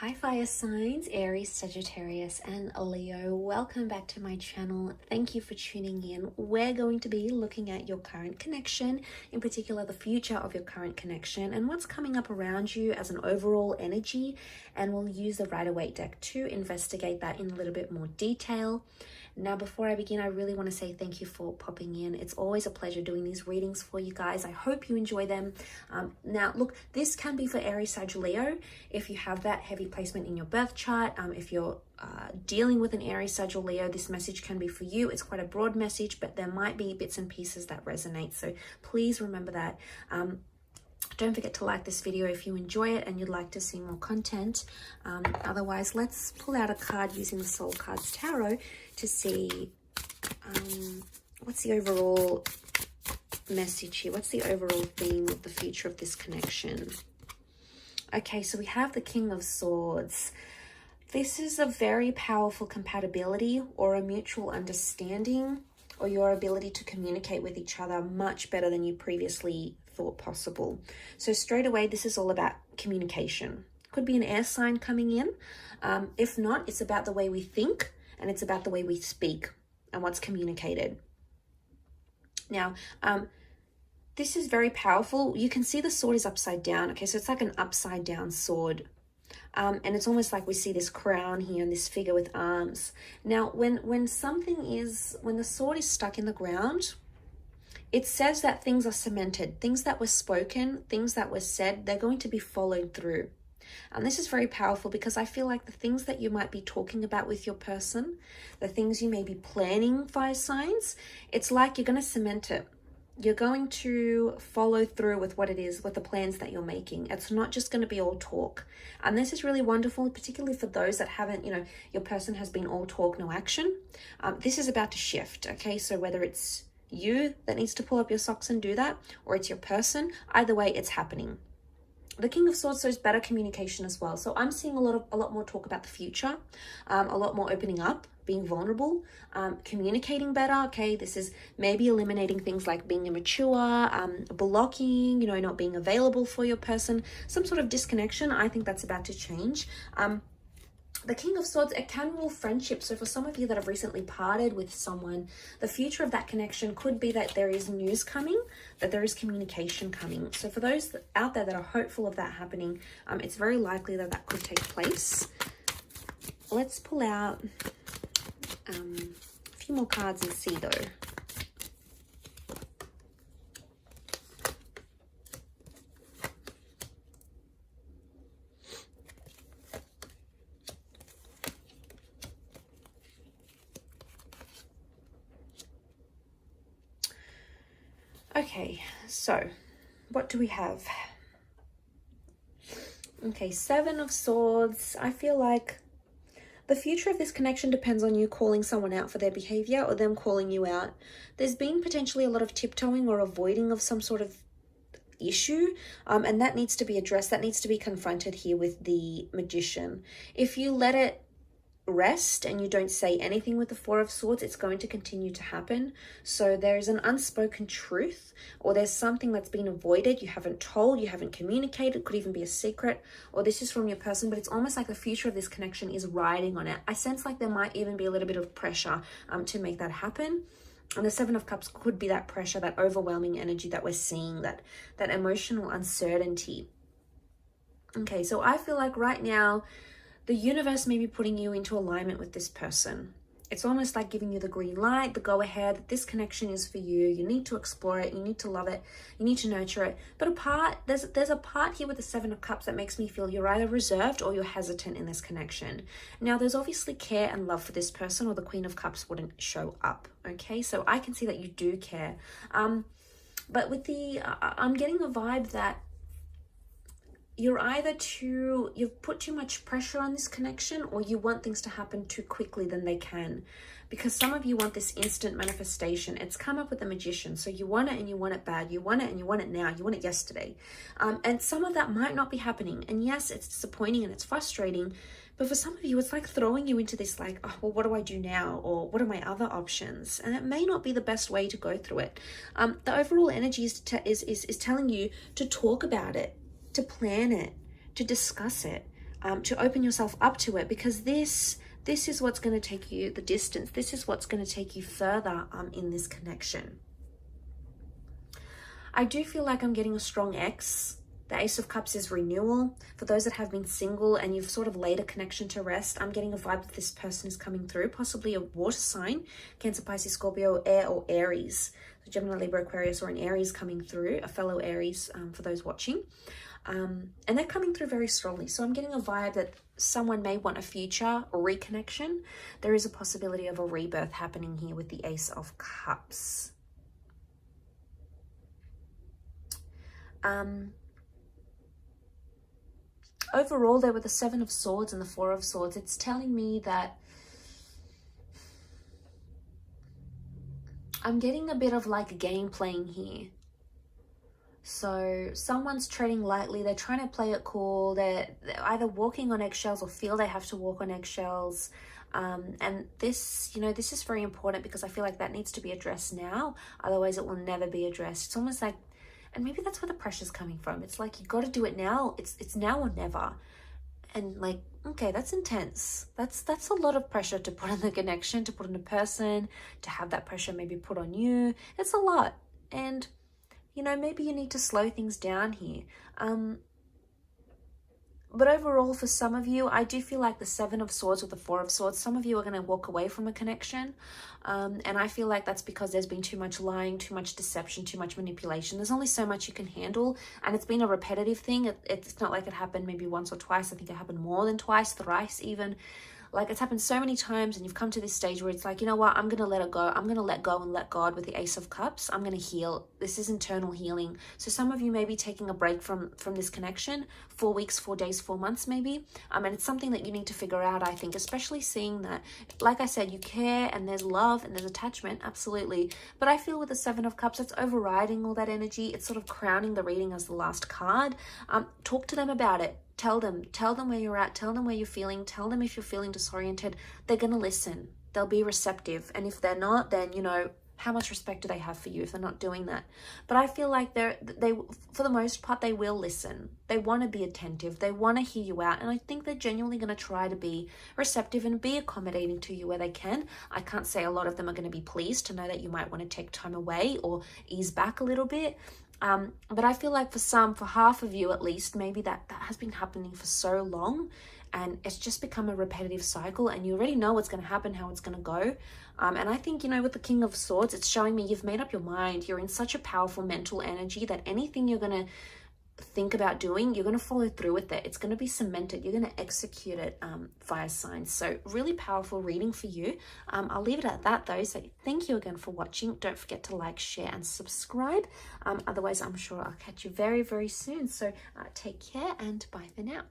Hi fire signs, Aries, Sagittarius and Leo. Welcome back to my channel. Thank you for tuning in. We're going to be looking at your current connection, in particular the future of your current connection and what's coming up around you as an overall energy, and we'll use the Rider-Waite deck to investigate that in a little bit more detail. Now, before I begin, I really want to say thank you for popping in. It's always a pleasure doing these readings for you guys. I hope you enjoy them. Now, look, this can be for Aries, Sag, Leo. If you have that heavy placement in your birth chart, if you're dealing with an Aries, Sag, or Leo, this message can be for you. It's quite a broad message, but there might be bits and pieces that resonate. So please remember that. Don't forget to like this video if you enjoy it and you'd like to see more content. Otherwise, let's pull out a card using the Soul Cards Tarot to see what's the overall message here. What's the overall theme of the future of this connection? Okay, so we have the King of Swords. This is a very powerful compatibility or a mutual understanding, or your ability to communicate with each other much better than you previously thought possible. So straight away, this is all about communication. Could be an air sign coming in. If not, it's about the way we think and it's about the way we speak and what's communicated. Now, this is very powerful. You can see the sword is upside down. Okay, so it's like an upside down sword. And it's almost like we see this crown here and this figure with arms. Now, when the sword is stuck in the ground, it says that things are cemented. Things that were spoken, things that were said, they're going to be followed through. And this is very powerful because I feel like the things that you might be talking about with your person, the things you may be planning, fire signs, it's like you're going to cement it. You're going to follow through with what it is, with the plans that you're making. It's not just going to be all talk. And this is really wonderful, particularly for those that haven't, your person has been all talk, no action. This is about to shift, okay? So whether it's you that needs to pull up your socks and do that, or it's your person, either way, it's happening. The King of Swords shows better communication as well. So I'm seeing a lot more talk about the future, a lot more opening up, being vulnerable, communicating better. Okay, this is maybe eliminating things like being immature, blocking, not being available for your person, some sort of disconnection. I think that's about to change. The King of Swords, it can rule friendship. So for some of you that have recently parted with someone, the future of that connection could be that there is news coming, that there is communication coming. So for those out there that are hopeful of that happening, it's very likely that that could take place. Let's pull out a few more cards and see though. Okay, so what do we have? Okay, Seven of Swords. I feel like the future of this connection depends on you calling someone out for their behavior or them calling you out. There's been potentially a lot of tiptoeing or avoiding of some sort of issue, and that needs to be addressed. That needs to be confronted here with the Magician. If you let it rest and you don't say anything with the Four of Swords, it's going to continue to happen. So there's an unspoken truth, or there's something that's been avoided, you haven't told, you haven't communicated, could even be a secret, or this is from your person, but it's almost like the future of this connection is riding on it. I sense like there might even be a little bit of pressure to make that happen. And the Seven of Cups could be that pressure, that overwhelming energy that we're seeing, that emotional uncertainty. Okay, so I feel like right now the universe may be putting you into alignment with this person. It's almost like giving you the green light, the go ahead. This connection is for you. You need to explore it. You need to love it. You need to nurture it. But there's a part here with the Seven of Cups that makes me feel you're either reserved or you're hesitant in this connection. Now, there's obviously care and love for this person, or the Queen of Cups wouldn't show up. Okay, so I can see that you do care. But with I'm getting a vibe that you've put too much pressure on this connection, or you want things to happen too quickly than they can, because some of you want this instant manifestation. It's come up with the Magician. So you want it and you want it bad. You want it and you want it now. You want it yesterday. And some of that might not be happening. And yes, it's disappointing and it's frustrating, but for some of you, it's like throwing you into this like, oh, well, what do I do now? Or what are my other options? And it may not be the best way to go through it. The overall energy is telling you to talk about it, to plan it, to discuss it. to open yourself up to it, because this is what's going to take you the distance. This is what's going to take you further in this connection. I do feel like I'm getting a strong X. The Ace of Cups is renewal. For those that have been single and you've sort of laid a connection to rest, I'm getting a vibe that this person is coming through, possibly a water sign, Cancer, Pisces, Scorpio, Air, or Aries. So Gemini, Libra, Aquarius, or an Aries coming through, a fellow Aries for those watching. And they're coming through very strongly. So I'm getting a vibe that someone may want a future reconnection. There is a possibility of a rebirth happening here with the Ace of Cups. Overall, there were the Seven of Swords and the Four of Swords. It's telling me that I'm getting a bit of like game playing here. So someone's treading lightly. They're trying to play it cool. They're either walking on eggshells or feel they have to walk on eggshells. And this, you know, this is very important because I feel like that needs to be addressed now. Otherwise, it will never be addressed. It's almost like, and maybe that's where the pressure's coming from. It's like, you got to do it now. It's now or never. And like, okay, that's intense. That's a lot of pressure to put on the connection, to put on a person, to have that pressure maybe put on you. It's a lot. And, you know, maybe you need to slow things down here. But overall, for some of you, I do feel like the Seven of Swords with the Four of Swords, some of you are going to walk away from a connection. And I feel like that's because there's been too much lying, too much deception, too much manipulation. There's only so much you can handle. And it's been a repetitive thing. It's not like it happened maybe once or twice. I think it happened more than twice, thrice even. Like, it's happened so many times, and you've come to this stage where it's like, you know what, I'm going to let it go. I'm going to let go and let God with the Ace of Cups. I'm going to heal. This is internal healing. So some of you may be taking a break from this connection, 4 weeks, 4 days, 4 months maybe. And it's something that you need to figure out, I think, especially seeing that, like I said, you care and there's love and there's attachment, absolutely. But I feel with the Seven of Cups, it's overriding all that energy. It's sort of crowning the reading as the last card. Talk to them about it. Tell them where you're at, tell them where you're feeling, tell them if you're feeling disoriented. They're going to listen. They'll be receptive. And if they're not, then, you know, how much respect do they have for you if they're not doing that? But I feel like they for the most part, they will listen. They want to be attentive. They want to hear you out. And I think they're genuinely going to try to be receptive and be accommodating to you where they can. I can't say a lot of them are going to be pleased to know that you might want to take time away or ease back a little bit. But I feel like for half of you at least, maybe that has been happening for so long and it's just become a repetitive cycle and you already know what's going to happen, how it's going to go. And I think, you know, with the King of Swords, it's showing me you've made up your mind. You're in such a powerful mental energy that anything you're going to think about doing, you're going to follow through with it. It's going to be cemented. You're going to execute it, fire signs. So really powerful reading for you. I'll leave it at that though. So thank you again for watching. Don't forget to like, share and subscribe. Otherwise, I'm sure I'll catch you very, very soon. So take care and bye for now.